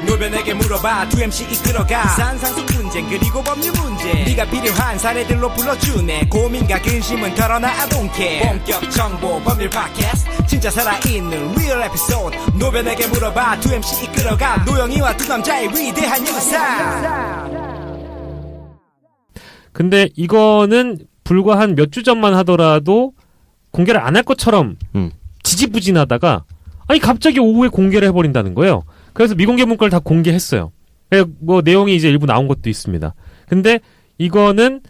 노변에게 물어봐 2MC 이끌어가 산상식 분쟁 그리고 법률 문제 네가 필요한 사례들로 불러주네 고민과 근심은 털어놔 I don't care 본격 정보 법률 팟캐스트 진짜 살아있는 리얼 에피소드 노변에게 물어봐 2MC 이끌어가 노영이와 두 남자의 위대한 영상. 근데 이거는 불과 한 몇 주 전만 하더라도 공개를 안 할 것처럼 지지부진하다가 아니 갑자기 오후에 공개를 해버린다는 거예요. 그래서 미공개 문건을 다 공개했어요. 뭐 내용이 이제 일부 나온 것도 있습니다. 근데 이거는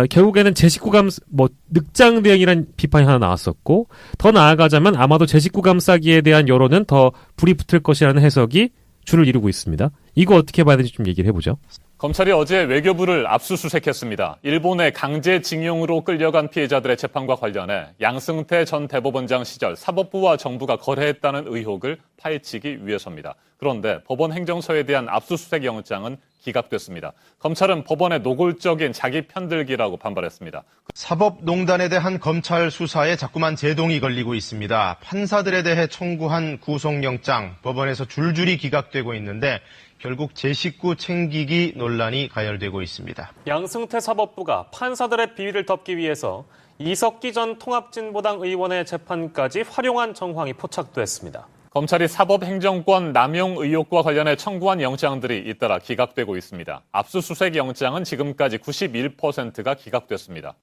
결국에는 제 식구 뭐 늑장 대응이라는 비판이 하나 나왔었고 더 나아가자면 아마도 제 식구 감싸기에 대한 여론은 더 불이 붙을 것이라는 해석이 주를 이루고 있습니다. 이거 어떻게 봐야 되는지 좀 얘기를 해보죠. 검찰이 어제 외교부를 압수수색했습니다. 일본의 강제징용으로 끌려간 피해자들의 재판과 관련해 양승태 전 대법원장 시절 사법부와 정부가 거래했다는 의혹을 파헤치기 위해서입니다. 그런데 법원 행정처에 대한 압수수색 영장은 기각됐습니다. 검찰은 법원의 노골적인 자기 편들기라고 반발했습니다. 사법농단에 대한 검찰 수사에 자꾸만 제동이 걸리고 있습니다. 판사들에 대해 청구한 구속영장 법원에서 줄줄이 기각되고 있는데 결국 제 식구 챙기기 논란이 가열되고 있습니다. 양승태 사법부가 판사들의 비위를 덮기 위해서 이석기 전 통합진보당 의원의 재판까지 활용한 정황이 포착됐습니다. 검찰이 사법행정권 남용 의혹과 관련해 청구한 영장들이 잇따라 기각되고 있습니다. 압수수색 영장은 지금까지 91%가 기각됐습니다.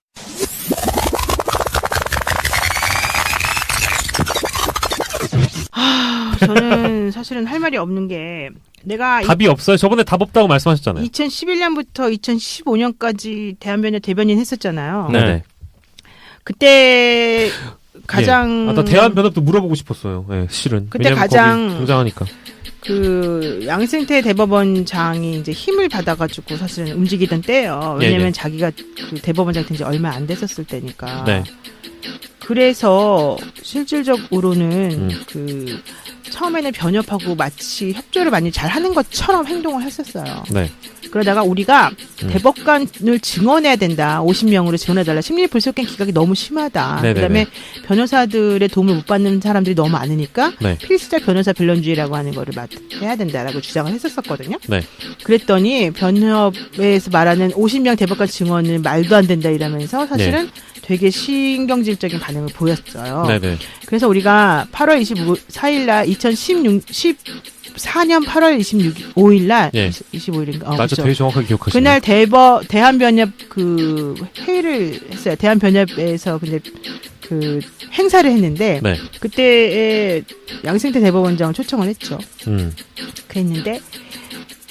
저는 사실은 할 말이 없는 게 내가 답이 없어요. 저번에 답 없다고 말씀하셨잖아요. 2011년부터 2015년까지 대한변협 대변인 했었잖아요. 네. 그때 가장 나 대한변협도 물어보고 싶었어요. 네, 실은. 그때 가장 등장하니까. 그 양승태 대법원장이 이제 힘을 받아가지고 사실은 움직이던 때예요. 왜냐면 자기가 그 대법원장 된 지 얼마 안 됐었을 때니까. 네. 그래서 실질적으로는 그 처음에는 변협하고 마치 협조를 많이 잘하는 것처럼 행동을 했었어요. 네. 그러다가 우리가 대법관을 증언해야 된다. 50명으로 증언해달라. 심리불속행 기각이 너무 심하다. 네네네. 그다음에 변호사들의 도움을 못 받는 사람들이 너무 많으니까 네. 필수적 변호사 변론주의라고 하는 거를 해야 된다라고 주장을 했었거든요. 네. 그랬더니 변협에서 말하는 50명 대법관 증언은 말도 안 된다 이러면서 사실은 되게 신경질적인 반응을 보였어요. 네네. 그래서 우리가 8월 24일 날 2014년 8월 25일 날 25일인가? 맞아, 그렇죠. 되게 정확하게 기억하시네요. 그날 대한변협 그 회의를 했어요. 대한변협에서 근데 그 행사를 했는데 그때에 양승태 대법원장을 초청을 했죠. 그랬는데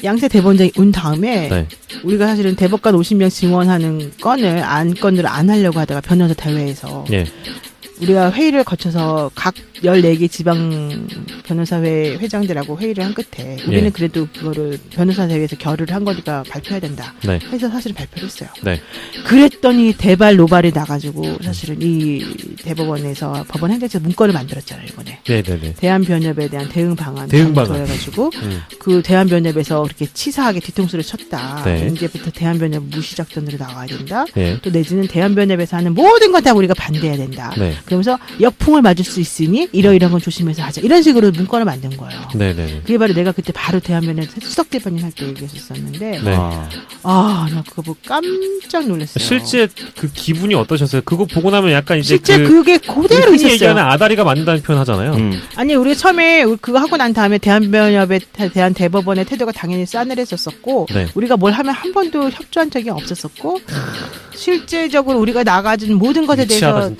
양승태 대법원장이 온 다음에 우리가 사실은 대법관 50명 증언하는 안건을 안 하려고 하다가 변호사 대회에서 우리가 회의를 거쳐서 각 14개 지방 변호사회 회장들하고 회의를 한 끝에 우리는 그래도 그거를 변호사 대회에서 결의를 한 거니까 발표해야 된다 해서 사실은 발표를 했어요. 그랬더니 대발 노발이 나가지고 사실은 이 대법원에서 법원 행정처 문건을 만들었잖아요 이번에. 대한변협에 대한 대응 방안. 해가지고 그 대한변협에서 그렇게 치사하게 뒤통수를 쳤다. 이제부터 대한변협 무시작전으로 나와야 된다. 또 내지는 대한변협에서 하는 모든 건 다 우리가 반대해야 된다. 그러면서 역풍을 맞을 수 있으니 이러이러한 건 조심해서 하자. 이런 식으로 문건을 만든 거예요. 그게 바로 내가 그때 바로 대한변협 수석 대변인 할 때 얘기했었는데 나 그거 보고 깜짝 놀랐어요. 실제 그 기분이 어떠셨어요? 그거 보고 나면 약간 이제 실제 그게 그대로 흔히 있었어요. 얘기하는 아다리가 맞는다는 표현 하잖아요. 아니 우리가 처음에 그거 하고 난 다음에 대한변협에 대한 대법원의 태도가 당연히 싸늘했었고 우리가 뭘 하면 한 번도 협조한 적이 없었었고 실제적으로 우리가 나가진 모든 것에 대해서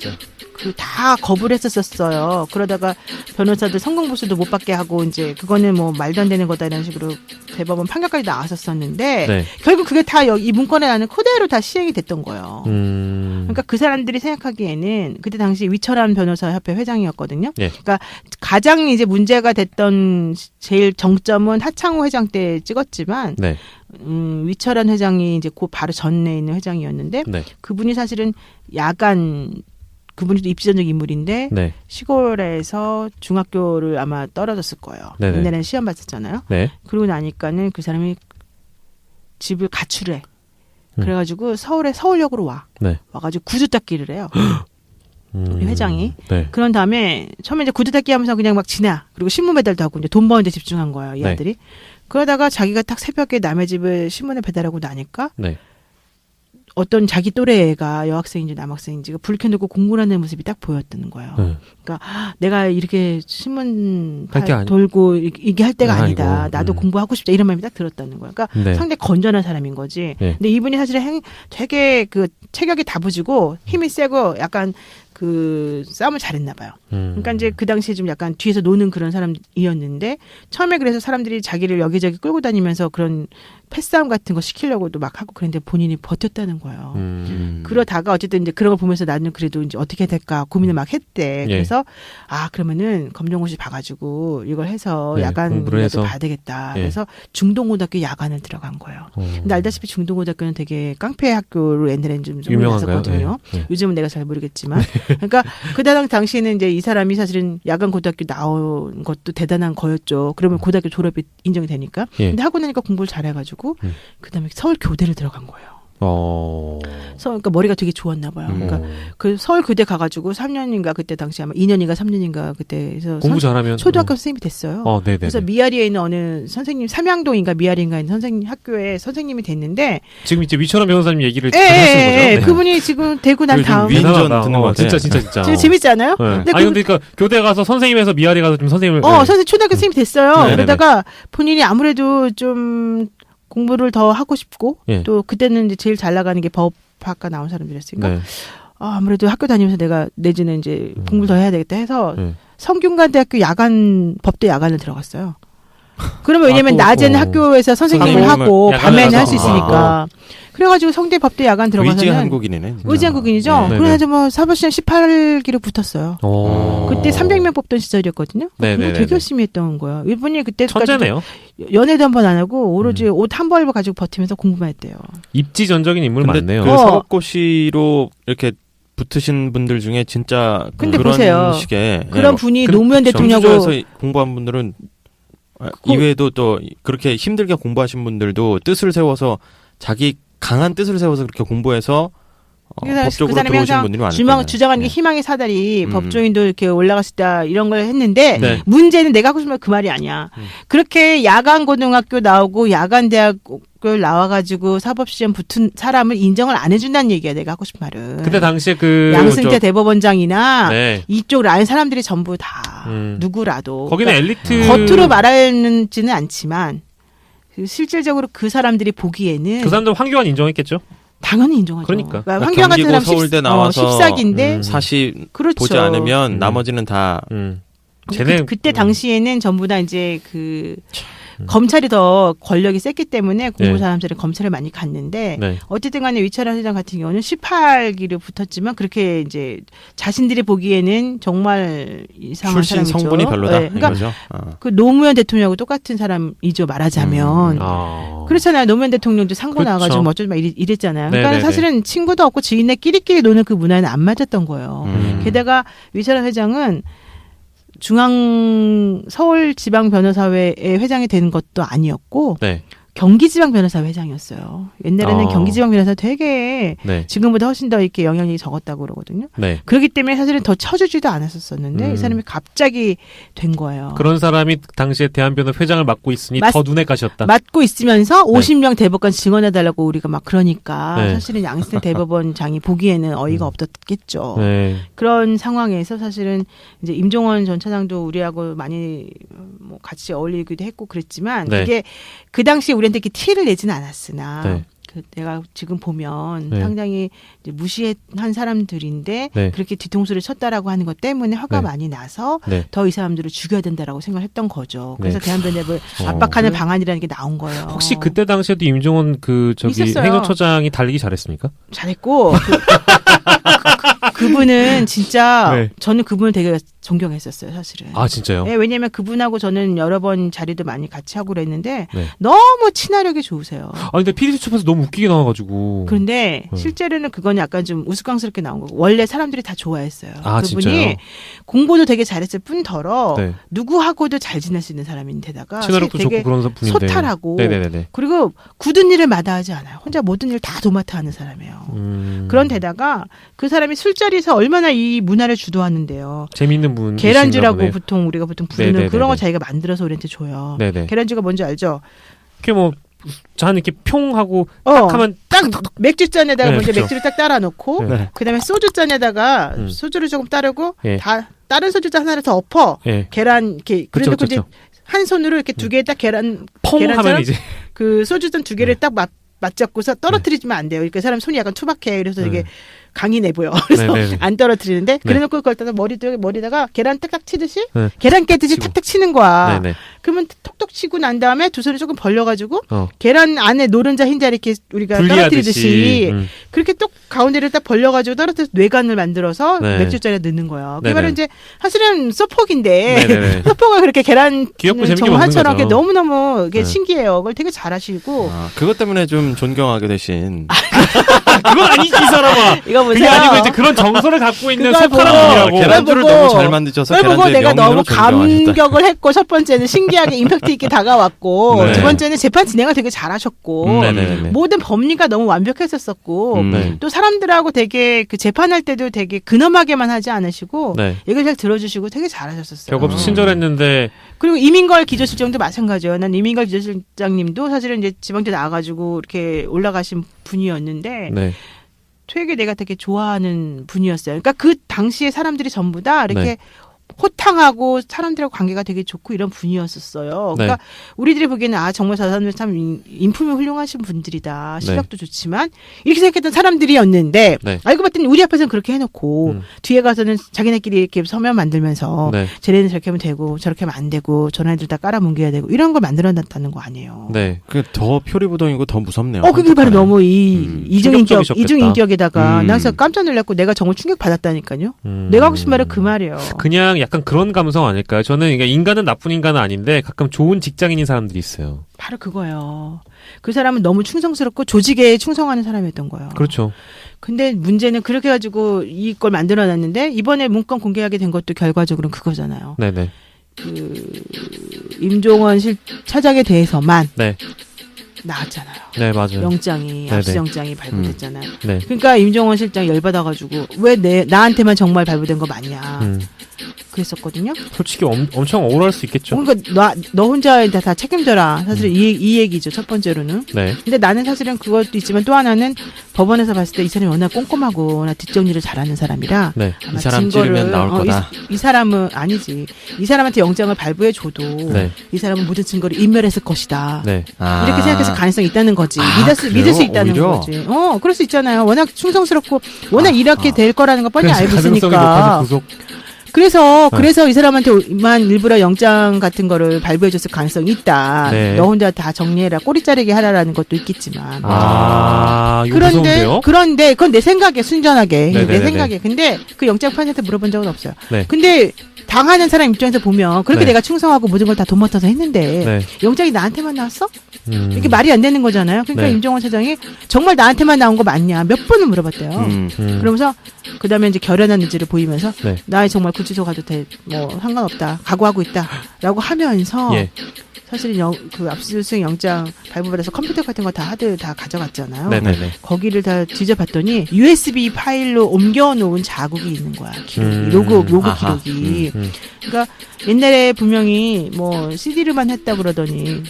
다 거부를 했었어요. 그러다가 변호사들 성공보수도 못 받게 하고 이제 그거는 뭐 말도 안 되는 거다 이런 식으로 대법원 판결까지 나왔었었는데 결국 그게 다 이 문건에 나는 그대로 다 시행이 됐던 거예요. 그러니까 그 사람들이 생각하기에는 그때 당시 위철한 변호사협회 회장이었거든요. 그러니까 가장 이제 문제가 됐던 제일 정점은 하창호 회장 때 찍었지만 위철한 회장이 이제 그 바로 전에 있는 회장이었는데 그분이 사실은 그분이 입지전적 인물인데 시골에서 중학교를 아마 떨어졌을 거예요. 옛날에는 시험 봤었잖아요. 그러고 나니까는 그 사람이 집을 가출해. 그래가지고 서울역으로 와가지고 구두 닦기를 해요. 우리 회장이. 네. 그런 다음에 처음에 이제 구두닦기 하면서 그냥 막 지나. 그리고 신문 배달도 하고 이제 돈 버는 데 집중한 거예요. 이 네. 아들이. 그러다가 자기가 딱 새벽에 남의 집을 신문을 배달하고 나니까 네. 어떤 자기 또래 애가 여학생인지 남학생인지가 불 켜놓고 공부를 하는 모습이 딱 보였다는 거예요. 네. 그러니까 내가 이렇게 신문 할게 아니- 돌고 이게 할 때가 아니다. 아니고. 나도 공부하고 싶다. 이런 마음이 딱 들었다는 거예요. 그러니까 네. 상당히 건전한 사람인 거지. 네. 근데 이분이 사실은 되게 그 체격이 다부지고 힘이 세고 약간 그 싸움을 잘했나 봐요. 그러니까 이제 그 당시에 좀 약간 뒤에서 노는 그런 사람이었는데 처음에 그래서 사람들이 자기를 여기저기 끌고 다니면서 그런 패싸움 같은 거 시키려고도 막 하고 그랬는데 본인이 버텼다는 거예요. 그러다가 어쨌든 이제 그런 걸 보면서 나는 그래도 이제 어떻게 해야 될까 고민을 막 했대. 예. 그래서 그러면은 검정고시 봐가지고 이걸 해서 네, 야간이라도 공부를 해서. 봐야 되겠다. 예. 그래서 중동고등학교 야간을 들어간 거예요. 근데 알다시피 중동고등학교는 되게 깡패 학교로 옛날에는 좀 소문이 유명한가요? 났었거든요. 네. 네. 요즘은 내가 잘 모르겠지만. 그러니까 그 당시에는 이제 이 사람이 사실은 야간 고등학교 나온 것도 대단한 거였죠. 그러면 고등학교 졸업이 인정이 되니까. 예. 근데 하고 나니까 공부를 잘해가지고 그다음에 서울 교대를 들어간 거예요. 그러니까 머리가 되게 좋았나 봐요. 그러니까 그 서울 교대 가가지고 3년인가 그때 당시 아마 2년인가 3년인가 그때에서 공부 잘하면 초등학교 선생님이 됐어요. 네네. 그래서 미아리에 있는 어느 선생님 삼양동인가 미아리인가 있는 선생님 학교에 선생님이 됐는데 지금 이제 위철원 변호사님 얘기를 예, 잘 하시는 예, 거죠. 예. 네. 그분이 지금 되고 난 요즘 다음 위인전 대단하다. 듣는 것 같아. 진짜. 진짜 재밌지 않아요? 네. 근데 아니 근데 그러니까 교대 가서 선생님에서 미아리 가서 좀 선생님을 선생님 초등학교 선생님이 됐어요. 네네네. 그러다가 본인이 아무래도 좀 공부를 더 하고 싶고 예. 또 그때는 이제 제일 잘 나가는 게 법학과 나온 사람들이었으니까 네. 아무래도 학교 다니면서 내가 내지는 이제 공부를 더 해야 되겠다 해서 네. 성균관대학교 법대 야간을 들어갔어요. 그러면 왜냐면 또, 낮에는 학교에서 선생님을 선생님을 하고 야간에 밤에는 가서. 할 수 있으니까. 그래가지고 성대 법대 야간 의지 들어가서는 한국인이네. 진짜. 의지 한국인이죠. 네. 그래서 뭐 사법시험 18기로 붙었어요. 그때 300명 뽑던 시절이었거든요. 네네네네. 공부 되게 열심히 했던 거예요. 이분이 그때까지 천재네요. 연애도 한 번 안 하고 오로지 옷 한 벌 가지고 버티면서 공부만 했대요. 입지전적인 인물 근데 많네요. 그 사법고시로 이렇게 붙으신 분들 중에 진짜 근데 그런 보세요. 식의 그런 분이 근데 노무현 대통령하고 정주에서 공부한 분들은 이외에도 또 그렇게 힘들게 공부하신 분들도 뜻을 세워서 자기 강한 뜻을 세워서 그렇게 공부해서 법적으로 사람이 들어오신 항상 분들이 많을 거예요. 주장하는 게 네. 희망의 사다리 법조인도 이렇게 올라갔을 때 이런 걸 했는데 네. 문제는 내가 하고 싶은 말 그 말이 아니야. 그렇게 야간 고등학교 나오고 야간 대학교 나와가지고 사법시험 붙은 사람을 인정을 안 해준다는 얘기야. 내가 하고 싶은 말은. 그때 당시에 그 양승태 대법원장이나 네. 이쪽 라인 사람들이 전부 다 누구라도 거기는 그러니까 엘리트 겉으로 말하지는 않지만 실질적으로 그 사람들이 보기에는 그 사람들 황교안 인정했겠죠. 당연히 인정하죠. 그러니까. 황교안 같은 경기고 사람 서울대 나와서 14기인데 사시 그렇죠. 보지 않으면 나머지는 다 쟤네 그때 당시에는 전부 다 이제 그 검찰이 더 권력이 셌기 때문에 공부 네. 사람들은 검찰을 많이 갔는데 네. 어쨌든 간에 위철한 회장 같은 경우는 18기를 붙었지만 그렇게 이제 자신들이 보기에는 정말 이상한 출신 사람이죠. 성분이 별로다 네, 그러니까 이거죠. 그 노무현 대통령하고 똑같은 사람이죠 말하자면. 그렇잖아요. 노무현 대통령도 상고 그렇죠. 나와가지고 뭐 어쩌면 이랬잖아요. 그러니까 네네네. 사실은 친구도 없고 지인네끼리끼리 노는 그 문화는 안 맞았던 거예요. 게다가 위철한 회장은 서울지방변호사회의 회장이 되는 것도 아니었고 네. 경기지방변호사회 회장이었어요. 옛날에는 경기지방변호사 되게 네. 지금보다 훨씬 더 이렇게 영향력이 적었다고 그러거든요. 네. 그렇기 때문에 사실은 더 쳐주지도 않았었는데 이 사람이 갑자기 된 거예요. 그런 사람이 당시에 대한변협 회장을 맡고 있으니 더 눈에 가셨다. 맡고 있으면서 50명 대법관 증언해달라고 우리가 막 그러니까 네. 사실은 양승태 대법원장이 보기에는 어이가 없었겠죠. 네. 그런 상황에서 사실은 이제 임종원 전 차장도 우리하고 많이 뭐 같이 어울리기도 했고 그랬지만 네. 이게 그 당시에 우리한테 이렇게 티를 내지는 않았으나 네. 그 내가 지금 보면 네. 상당히 이제 무시한 사람들인데 네. 그렇게 뒤통수를 쳤다라고 하는 것 때문에 화가 네. 많이 나서 네. 더 이 사람들을 죽여야 된다라고 생각했던 거죠. 그래서 네. 대한변협을 압박하는 방안이라는 게 나온 거예요. 혹시 그때 당시에도 임종원 있었어요. 행정처장이 달리기 잘했습니까? 잘했고 그분은 진짜 네. 저는 그분을 되게 존경했었어요, 사실은. 아, 진짜요? 네, 왜냐면 그분하고 저는 여러 번 자리도 많이 같이 하고 그랬는데 네. 너무 친화력이 좋으세요. 아, 근데 PD수첩에서 너무 웃기게 나와가지고. 그런데 실제로는 그건 약간 좀 우스꽝스럽게 나온 거고 원래 사람들이 다 좋아했어요. 아, 그분이 진짜요? 공부도 되게 잘했을 뿐더러 네. 누구하고도 잘 지낼 수 있는 사람인데다가 친화력도 되게 좋고 그런 분인데. 소탈하고 네네네. 그리고 굳은 일을 마다하지 않아요. 혼자 모든 일을 다 도맡아 하는 사람이에요. 그런 데다가 그 사람이 술자리에서 얼마나 이 문화를 주도하는데요. 재밌는 분. 계란주라고 우리가 보통 부르는 네네네네. 그런 거 자기가 만들어서 우리한테 줘요. 네네. 계란주가 뭔지 알죠? 그게 뭐, 잔 이렇게 평 하고 딱 하면 딱 맥주잔에다가 네, 먼저 그쵸. 맥주를 딱 따라 놓고 네. 그다음에 소주잔에다가 소주를 조금 따르고 예. 다른 소주잔 하나를 더 엎어. 예. 계란 이렇게 그쵸, 그래놓고 이제 그쵸. 한 손으로 이렇게 두 개 딱 계란 펑 계란처럼 하면 이제. 그 소주잔 두 개를 딱 맞잡고서 떨어뜨리면 안 돼요. 그러니까 사람 손이 약간 투박해. 그래서 되게 강인해 보여. 그래서 네네네. 안 떨어뜨리는데 그래놓고 그걸 따다 머리다가 계란 딱딱 치듯이 네. 계란 깨듯이 치고. 탁탁 치는 거야. 네네. 그러면 톡톡 치고 난 다음에 두 손을 조금 벌려가지고 어. 계란 안에 노른자 흰자 이렇게 우리가 떨어뜨리듯이 그렇게 또 가운데를 딱 벌려가지고 떨어뜨려서 뇌간을 만들어서 네. 맥주잔에 넣는 거예요. 그게 네네. 바로 이제 사실은 소폭인데 네네네. 소폭을 그렇게 계란 귀엽고 재밌게 정화처럼 먹는 거죠. 너무너무 이게 네. 신기해요. 그걸 되게 잘하시고 그것 때문에 좀 존경하게 되신. 그건 아니지, 이 사람아. 이거 보세요. 그게 아니고 이제 그런 정서를 갖고 있는 그걸 소탈한 보고 분이라고. 계란주를 보고- 너무 잘 만드셔서 그걸 보고 계란주의 내가 너무 명료로 존경하셨다. 감격을 했고 첫 번째는 신기하게 임팩트 있게 다가왔고 네. 두 번째는 재판 진행을 되게 잘하셨고 네네네. 모든 법리가 너무 완벽했었었고 네. 또 사람들하고 되게 그 재판할 때도 되게 근엄하게만 하지 않으시고 네. 얘기를 잘 들어주시고 되게 잘하셨었어요. 격없이 친절했는데. 그리고 이민걸 기조실장도 마찬가지예요. 난 이민걸 기조실장님도 사실은 이제 지방대 나와가지고 이렇게 올라가신 분이었는데 네. 되게 내가 되게 좋아하는 분이었어요. 그러니까 그 당시에 사람들이 전부 다 이렇게 네. 호탕하고 사람들하고 관계가 되게 좋고 이런 분이었었어요. 그러니까 우리들이 보기에는 정말 저 사람들 참 인품이 훌륭하신 분들이다. 실력도 좋지만 이렇게 생각했던 사람들이었는데 네. 알고 봤더니 우리 앞에서는 그렇게 해놓고 뒤에 가서는 자기네끼리 이렇게 서면 만들면서 네. 쟤네는 저렇게 하면 되고 저렇게 하면 안 되고 저런 애들 다 깔아뭉개야 되고 이런 걸 만들어놨다는 거 아니에요. 네. 그게 더 표리부동이고 더 무섭네요. 그게 바로 너무 충격적이셨겠다. 이중인격에다가 나 그래서 깜짝 놀랐고 내가 정말 충격 받았다니까요. 내가 하고 싶은 말은 그 말이에요. 그냥 약간 그런 감성 아닐까요? 저는 그러니까 인간은 나쁜 인간은 아닌데 가끔 좋은 직장인인 사람들이 있어요. 바로 그거예요. 그 사람은 너무 충성스럽고 조직에 충성하는 사람이었던 거예요. 그렇죠. 근데 문제는 그렇게 가지고 이걸 만들어놨는데 이번에 문건 공개하게 된 것도 결과적으로는 그거잖아요. 네네. 그 임종원 차장에 대해서만 네. 나왔잖아요. 네, 맞아요. 영장이 네네. 압수영장이 발부됐잖아요. 네. 그러니까 임종원 실장 열받아가지고 왜 나한테만 정말 발부된 거 맞냐 그랬었거든요. 솔직히 엄청 억울할 수 있겠죠. 그러니까 너 혼자 다 책임져라. 사실 이 얘기죠. 첫 번째로는. 네. 근데 나는 사실은 그것도 있지만 또 하나는 법원에서 봤을 때 이 사람이 워낙 꼼꼼하고 뒷정리를 잘하는 사람이라 네. 아마 이 사람 증거를 찌르면 나올 거다. 이 사람은 아니지. 이 사람한테 영장을 발부해줘도 네. 이 사람은 모든 증거를 인멸했을 것이다. 네. 이렇게 생각해서 가능성이 있다는 거지. 그래요? 믿을 수 있다는 오히려? 거지. 그럴 수 있잖아요. 워낙 충성스럽고 워낙 이렇게 될 거라는 거 뻔히 알고 가능성이 있으니까. 높아서 구속. 그래서 이 사람한테만 일부러 영장 같은 거를 발부해줬을 가능성이 있다. 네. 너 혼자 다 정리해라. 꼬리 자르게 하라라는 것도 있겠지만. 이거 무서운데요? 그런데 그건 내 생각에 순전하게 내 네네네네. 생각에. 근데 그 영장 판사한테 물어본 적은 없어요. 네. 근데 당하는 사람 입장에서 보면 그렇게 네. 내가 충성하고 모든 걸 다 도맡아서 했는데 네. 영장이 나한테만 나왔어? 이게 음. 말이 안 되는 거잖아요. 그러니까 네. 임종원 차장이 정말 나한테만 나온 거 맞냐 몇 번을 물어봤대요. 그러면서 그다음에 이제 결연한 의지를 보이면서 네. 나 정말 구치소 가도 돼. 뭐 상관없다. 각오하고 있다라고 하면서 예. 사실은 그 압수수색 영장 발부받아서 컴퓨터 같은 거 다 하드 다 가져갔잖아요. 네네네. 거기를 다 뒤져봤더니 USB 파일로 옮겨놓은 자국이 있는 거야. 기록이. 로그 아하. 기록이. 그러니까 옛날에 분명히 뭐 CD로만 했다 그러더니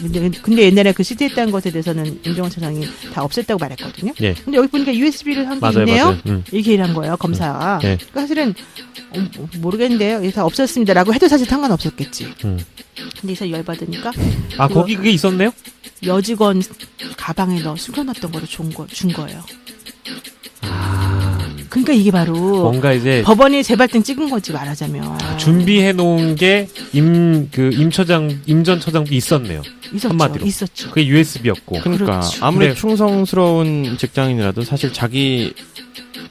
근데 옛날에 그 CD 했다는 것에 대해서는 임종원 차장이 다 없앴다고 말했거든요. 예. 근데 여기 보니까 USB를 한 게 맞아요, 있네요. 맞아요. 이렇게 일한 거예요, 검사가. 네. 그러니까 사실은 모르겠는데요. 이게 다 없었습니다라고 해도 사실 상관없었겠지. 근데 이 사람 열받으니까 거기 그게 있었네요? 여직원 가방에 숨겨놨던 거를 준 거예요. 그러니까 이게 바로 뭔가 이제 법원이 재발등 찍은 거지 말하자면. 준비해 놓은 게 임 전 처장도 있었네요. 한마디로. 있었죠. 그게 USB였고. 그러니까 그렇죠. 아무리 네. 충성스러운 직장인이라도 사실 자기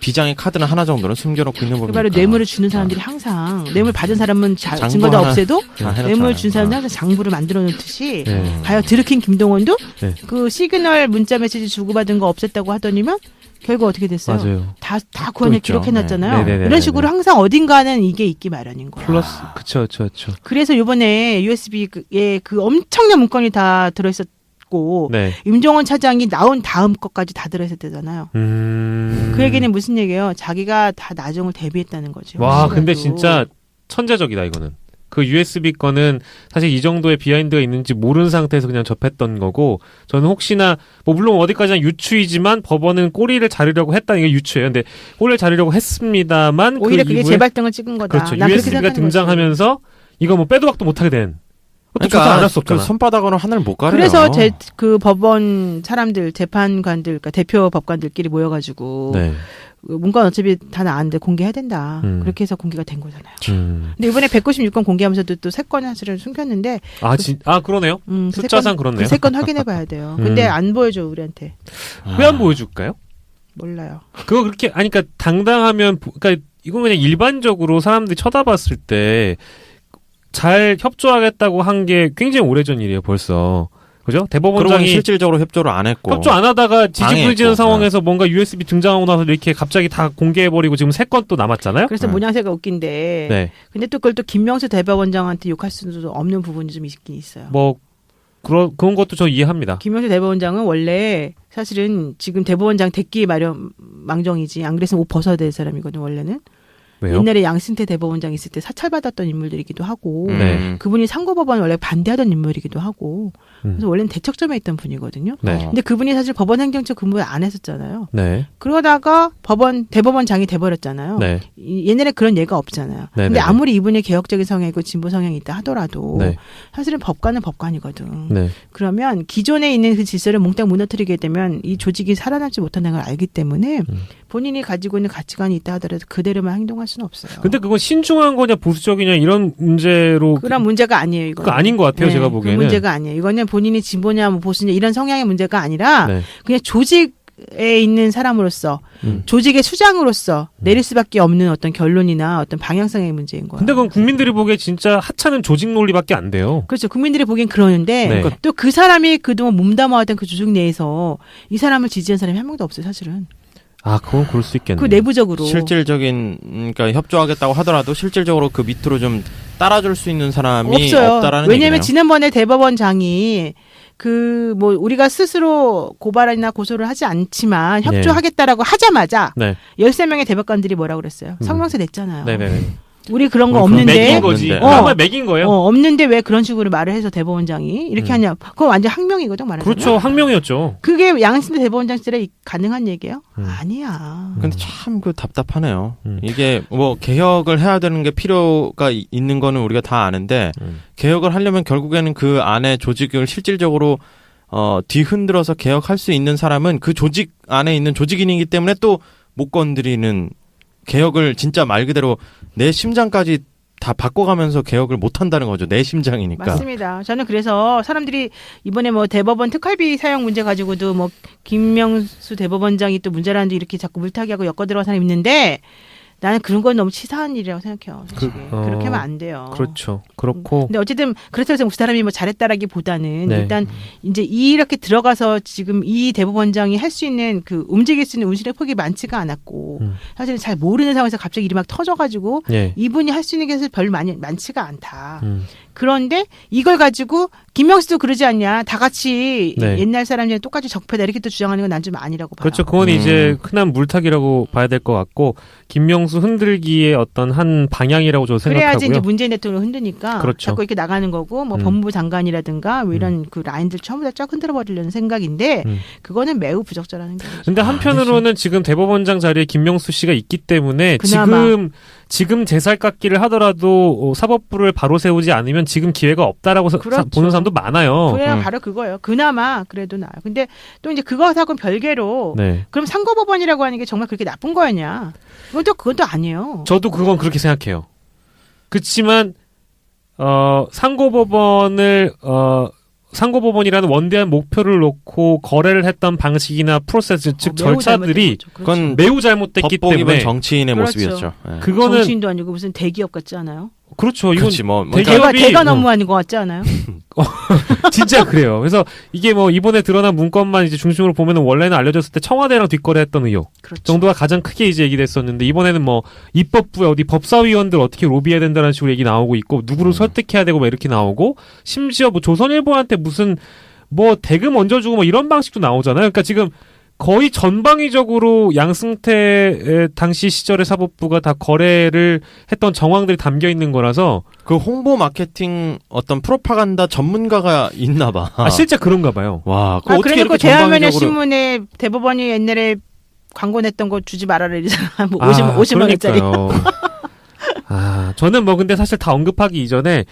비장의 카드는 하나 정도는 숨겨놓고 있는 겁니다. 바로 뇌물을 주는 사람들이 항상 뇌물 받은 사람은 증거도 없애도 뇌물 준 사람은 항상 장부를 만들어 놓듯이 과연 드루킹 김동원도 그 시그널 문자 메시지 주고받은 거 없앴다고 하더니만 결국 어떻게 됐어요? 맞아요. 다 구원에 기록해놨잖아요. 네. 이런 식으로 항상 어딘가는 이게 있기 마련인 거야. 플러스 그쵸. 그래서 이번에 USB에 그 엄청난 문건이 다 들어있었고 임종원 차장이 나온 다음 것까지 다 들어있었대잖아요. 그 얘기는 무슨 얘기예요? 자기가 다 나중을 대비했다는 거죠. 와, 근데 진짜 천재적이다 이거는. 그 USB 거는 사실 이 정도의 비하인드가 있는지 모르는 상태에서 그냥 접했던 거고, 저는 혹시나 뭐 물론 어디까지나 유추이지만 법원은 꼬리를 자르려고 했다는 게 유추예요. 근데 꼬리를 자르려고 했습니다만 오히려 그게 재발등을 찍은 거다. 그렇죠. USB가 등장하면서 이거 뭐 빼도 박도 못하게 된. 그러니까 안 그 손바닥으로 하늘을 못 가려요. 그래서 그 법원 사람들, 재판관들, 그러니까 대표 법관들끼리 모여가지고 문건 어차피 다 나왔는데 공개해야 된다. 그렇게 해서 공개가 된 거잖아요. 근데 이번에 196건 공개하면서도 또 3건 사실은 숨겼는데. 그러네요. 숫자상 그렇네요. 그 3건 확인해봐야 돼요. 근데 안 보여줘 우리한테. 왜 안 보여줄까요? 몰라요. 그거 그렇게 그러니까 당당하면 그러니까 이건 그냥 일반적으로 사람들이 쳐다봤을 때 잘 협조하겠다고 한 게 굉장히 오래전 일이에요, 벌써. 그죠? 대법원장이 실질적으로 협조를 안 했고. 협조 안 하다가 지지부진한 상황에서 뭔가 USB 등장하고 나서 이렇게 갑자기 다 공개해버리고 지금 3건 또 남았잖아요? 그래서 모양새가 웃긴데. 근데 또 그걸 또 김명수 대법원장한테 욕할 수도 없는 부분이 좀 있긴 있어요. 그런 것도 저 이해합니다. 김명수 대법원장은 원래 사실은 지금 대법원장 됐기 망정이지. 안 그랬으면 옷 벗어야 될 사람이거든, 원래는. 왜요? 옛날에 양승태 대법원장 있을 때 사찰받았던 인물들이기도 하고 그분이 상고법원 원래 반대하던 인물이기도 하고 그래서 원래는 대척점에 있던 분이거든요. 근데 그분이 사실 법원 행정처 근무를 안 했었잖아요. 그러다가 대법원장이 돼버렸잖아요. 옛날에 그런 예가 없잖아요. 근데 아무리 이분이 개혁적인 성향이고 진보 성향이 있다 하더라도 사실은 법관은 법관이거든. 그러면 기존에 있는 그 질서를 몽땅 무너뜨리게 되면 이 조직이 살아남지 못한다는 걸 알기 때문에 본인이 가지고 있는 가치관이 있다 하더라도 그대로만 행동할 수는 없어요. 근데 그건 신중한 거냐 보수적이냐 이런 문제로 그런 문제가 아니에요. 이거 그거 아닌 것 같아요. 제가 보기에는. 그 문제가 아니에요. 이거는 본인이 진보냐 뭐 보수냐 이런 성향의 문제가 아니라 그냥 조직에 있는 사람으로서 조직의 수장으로서 내릴 수밖에 없는 어떤 결론이나 어떤 방향성의 문제인 거예요. 근데 그건 국민들이 보기에 진짜 하찮은 조직 논리밖에 안 돼요. 그렇죠. 국민들이 보기엔 그러는데 또 그 사람이 그동안 몸담아왔던 그 조직 내에서 이 사람을 지지한 사람이 한 명도 없어요. 사실은. 그건 그럴 수 있겠네요. 그 내부적으로. 그러니까 협조하겠다고 하더라도 실질적으로 그 밑으로 좀 따라줄 수 있는 사람이 없어요. 없다라는 왜냐하면 얘기네요. 지난번에 대법원장이 우리가 스스로 고발이나 고소를 하지 않지만 협조하겠다라고 하자마자 13명의 대법관들이 뭐라고 그랬어요? 성명서 냈잖아요. 우리 그런 거 없는데. 매긴 거지. 정말 매긴 거예요. 없는데 왜 그런 식으로 말을 해서 대법원장이 이렇게 하냐. 그건 완전 항명이거든, 말하자면. 그렇죠. 항명이었죠. 그게 양승태 대법원장 시절에 가능한 얘기예요? 아니야. 근데 참 답답하네요. 이게 뭐 개혁을 해야 되는 게 필요가 있는 거는 우리가 다 아는데 개혁을 하려면 결국에는 그 안에 조직을 실질적으로 뒤흔들어서 개혁할 수 있는 사람은 그 조직 안에 있는 조직인이기 때문에 또 못 건드리는 개혁을 진짜 말 그대로 내 심장까지 다 바꿔가면서 개혁을 못 한다는 거죠. 내 심장이니까. 맞습니다. 저는 그래서 사람들이 이번에 뭐 대법원 특활비 사용 문제 가지고도 뭐 김명수 대법원장이 또 문제라는데 이렇게 자꾸 물타기하고 엮어 들어간 사람이 있는데 나는 그런 건 너무 치사한 일이라고 생각해요. 그렇게 하면 안 돼요. 그렇죠. 그렇고. 근데 어쨌든 그렇다고 해서 그 사람이 뭐 잘했다라기보다는 일단 이제 이렇게 들어가서 지금 이 대법원장이 할 수 있는 움직일 수 있는 운신의 폭이 많지가 않았고 사실 잘 모르는 상황에서 갑자기 일이 막 터져가지고 이분이 할 수 있는 게 사실 별로 많지가 않다. 그런데 이걸 가지고 김명수도 그러지 않냐. 다 같이 옛날 사람들이랑 똑같이 적폐다 이렇게 또 주장하는 건 난 좀 아니라고 봐요. 그렇죠. 그건 이제 흔한 물타기라고 봐야 될 것 같고 김명수 흔들기의 어떤 한 방향이라고 저는 생각하고요. 그래야지 이제 문재인 대통령 흔드니까 그렇죠. 자꾸 이렇게 나가는 거고 뭐 법무부 장관이라든가 뭐 이런 그 라인들 전부 다 쫙 흔들어 버리려는 생각인데 그거는 매우 부적절한 거죠. 근데 한편으로는 지금 대법원장 자리에 김명수 씨가 있기 때문에 그나마. 지금 제살깎기를 하더라도 사법부를 바로 세우지 않으면 지금 기회가 없다라고 그렇죠. 보는 사람도 많아요. 그래야 바로 그거예요. 그나마 그래도 나아요. 근데 또 이제 그거하고는 별개로 그럼 상고법원이라고 하는 게 정말 그렇게 나쁜 거였냐? 그건 또 아니에요. 저도 그건 그렇게 생각해요. 그렇지만 상고법원을 상고법원이라는 원대한 목표를 놓고 거래를 했던 방식이나 프로세스 즉 절차들이 그건 매우 잘못됐기 때문에 정치인의 그렇죠. 모습이었죠. 네. 그거는 정치인도 아니고 무슨 대기업 같지 않아요? 그렇죠. 이건 그렇지, 뭐 대관 업무 아닌 것 같지 않아요? 진짜 그래요. 그래서 이게 뭐 이번에 드러난 문건만 이제 중심으로 보면은 원래는 알려졌을 때 청와대랑 뒷거래했던 의혹 그렇죠. 정도가 가장 크게 이제 얘기됐었는데 이번에는 뭐 입법부에 어디 법사위원들 어떻게 로비해야 된다는 식으로 얘기 나오고 있고 누구를 설득해야 되고 막 이렇게 나오고 심지어 뭐 조선일보한테 무슨 뭐 대금 얹어주고 뭐 이런 방식도 나오잖아요. 그러니까 지금 거의 전방위적으로 양승태 당시 시절의 사법부가 다 거래를 했던 정황들이 담겨 있는 거라서 그 홍보 마케팅 어떤 프로파간다 전문가가 있나 봐. 실제 그런가 봐요. 와, 그거 어떻게 그러니까 이렇게 대한민국 전방위적으로 신문에 대법원이 옛날에 광고 냈던 거 주지 말아라 이러잖아. 뭐 50만 원짜리. 저는 뭐 근데 사실 다 언급하기 이전에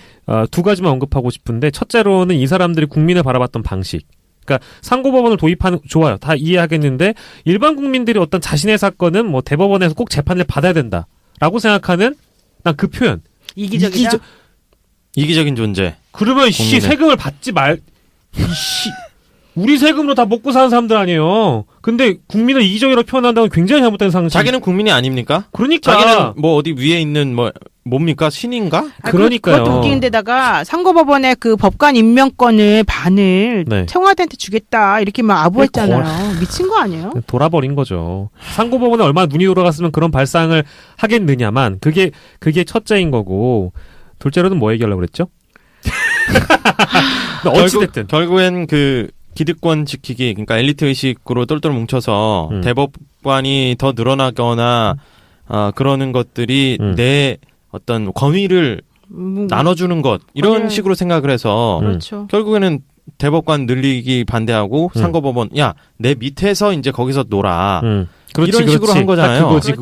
두 가지만 언급하고 싶은데 첫째로는 이 사람들이 국민을 바라봤던 방식. 그러니까 상고법원을 도입하는 좋아요. 다 이해하겠는데 일반 국민들이 어떤 자신의 사건은 뭐 대법원에서 꼭 재판을 받아야 된다라고 생각하는 난 그 표현. 이기적이다. 이기적인 존재. 그러면 국민의. 세금을 받지 우리 세금으로 다 먹고 사는 사람들 아니에요. 근데 국민을 이기적이라고 표현한다는 건 굉장히 잘못된 상식. 자기는 국민이 아닙니까? 그러니까 자기는 뭐 어디 위에 있는 뭐 뭡니까 신인가? 그러니까요. 그것도 웃긴 데다가 상고법원의 그 법관 임명권을 반을 네. 청와대한테 주겠다 이렇게 막 아부했잖아요. 미친 거 아니에요? 돌아버린 거죠. 상고법원에 얼마나 눈이 돌아갔으면 그런 발상을 하겠느냐만 그게 첫째인 거고 둘째로는 뭐 얘기하려고 그랬죠? 어찌됐든 결국엔 그 기득권 지키기, 그러니까 엘리트 의식으로 똘똘 뭉쳐서 대법관이 더 늘어나거나 그러는 것들이 내 어떤 권위를 나눠주는 것 이런 권위를... 식으로 생각을 해서 그렇죠. 결국에는 대법관 늘리기 반대하고 상고법원 야 내 밑에서 이제 거기서 놀아 이런 식으로 한 거잖아요. 그거지.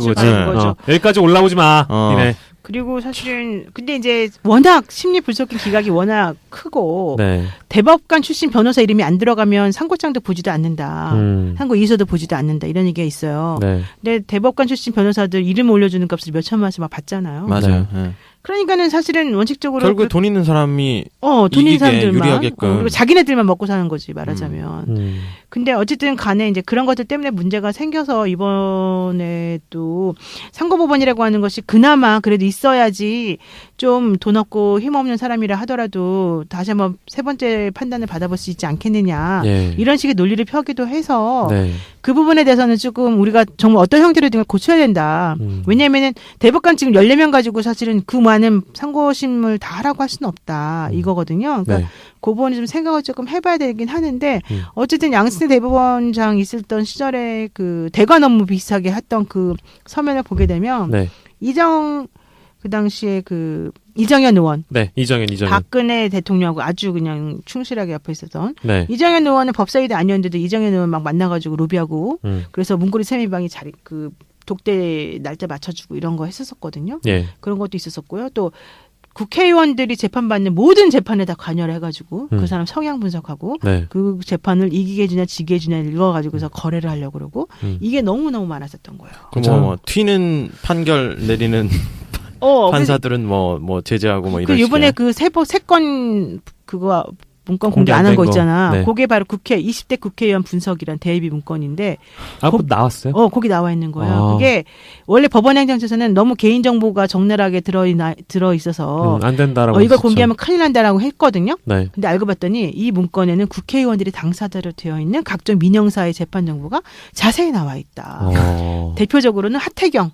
여기까지 올라오지 마. 니네. 그리고 사실은 근데 이제 워낙 심리 분석기 기각이 워낙 크고 네. 대법관 출신 변호사 이름이 안 들어가면 상고장도 보지도 않는다. 상고 이의서도 보지도 않는다. 이런 얘기가 있어요. 네. 근데 대법관 출신 변호사들 이름 올려주는 값을 몇 천만 원씩 막 받잖아요. 맞아요. 네. 그러니까는 사실은 원칙적으로 결국에 돈 있는 사람이 돈 있는 사람들만 유리하게끔. 그리고 자기네들만 먹고 사는 거지 말하자면. 근데 어쨌든 간에 이제 그런 것들 때문에 문제가 생겨서 이번에 또 상고법원이라고 하는 것이 그나마 그래도 있어야지 좀 돈 없고 힘없는 사람이라 하더라도 다시 한번 세 번째 판단을 받아볼 수 있지 않겠느냐. 이런 식의 논리를 펴기도 해서 그 부분에 대해서는 조금 우리가 정말 어떤 형태로든 고쳐야 된다. 왜냐하면은 대법관 지금 14명 가지고 사실은 그 많은 상고심을 다 하라고 할 수는 없다. 이거거든요. 그러니까 그 부분을 좀 생각을 조금 해봐야 되긴 하는데 어쨌든 양승태 대법원장 있었던 시절에 그 대관 업무 비슷하게 했던 그 서면을 보게 되면 그 당시에 그 이정현 의원. 네, 이정현. 박근혜 대통령하고 아주 그냥 충실하게 옆에 있었던. 이정현 의원은 법사위도 아니었는데도 이정현 의원 막 만나가지고 로비하고. 그래서 문고리 세미방이 그 독대 날짜 맞춰주고 이런 거 했었거든요. 그런 것도 있었었고요. 또 국회의원들이 재판받는 모든 재판에 다 관여를 해가지고 그 사람 성향 분석하고 그 재판을 이기게 해주냐 지게 해주냐 읽어가지고서 거래를 하려고 그러고 이게 너무너무 많았었던 거예요. 뭐 튀는 판결 내리는 판사들은 뭐 제재하고 뭐 이런 식의. 이번에 그 세 건 그거 문건 공개 안 한 거 있잖아. 그게 바로 20대 국회의원 분석이란 대비 문건인데. 그거 나왔어요? 거기 나와 있는 거예요. 그게 원래 법원행정처에서는 너무 개인정보가 적나라하게 들어있어서. 안 된다라고. 이걸 공개하면 큰일 난다라고 했거든요. 네. 근데 알고 봤더니 이 문건에는 국회의원들이 당사자로 되어 있는 각종 민영사의 재판 정보가 자세히 나와 있다. 대표적으로는 하태경.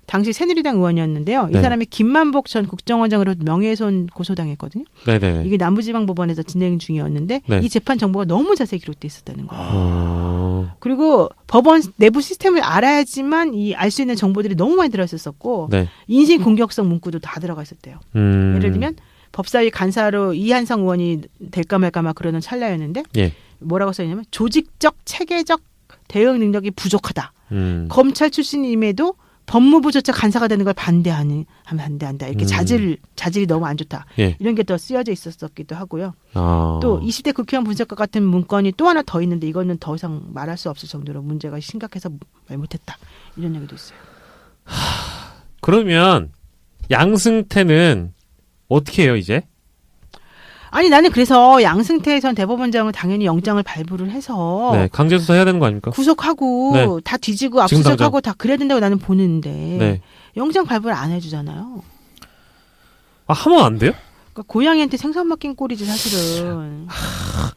당시 새누리당 의원이었는데요. 이 사람이 김만복 전 국정원장으로 명예훼손 고소당했거든요. 네네. 이게 남부지방법원에서 진행 중이었는데 이 재판 정보가 너무 자세히 기록돼 있었다는 거예요. 그리고 법원 내부 시스템을 알아야지만 알 수 있는 정보들이 너무 많이 들어있었고 인신 공격성 문구도 다 들어가 있었대요. 예를 들면 법사위 간사로 이한성 의원이 될까 말까 막 그러는 찰나였는데 뭐라고 써있냐면 조직적 체계적 대응 능력이 부족하다. 검찰 출신임에도 법무부조차 간사가 되는 걸 하면 안 된다. 이렇게 자질이 너무 안 좋다. 이런 게 더 쓰여져 있었기도 하고요. 또 20대 국회의원 분석과 같은 문건이 또 하나 더 있는데 이거는 더 이상 말할 수 없을 정도로 문제가 심각해서 말 못했다. 이런 얘기도 있어요. 그러면 양승태는 어떻게 해요 이제? 아니 나는 그래서 양승태 전 대법원장은 당연히 영장을 발부를 해서 네, 강제 수사해야 되는 거 아닙니까? 구속하고 네. 다 뒤지고 압수수색하고 다 그래야 된다고 나는 보는데 네. 영장 발부를 안 해주잖아요. 아, 하면 안 돼요? 그러니까 고양이한테 생선 맡긴 꼴이지 사실은.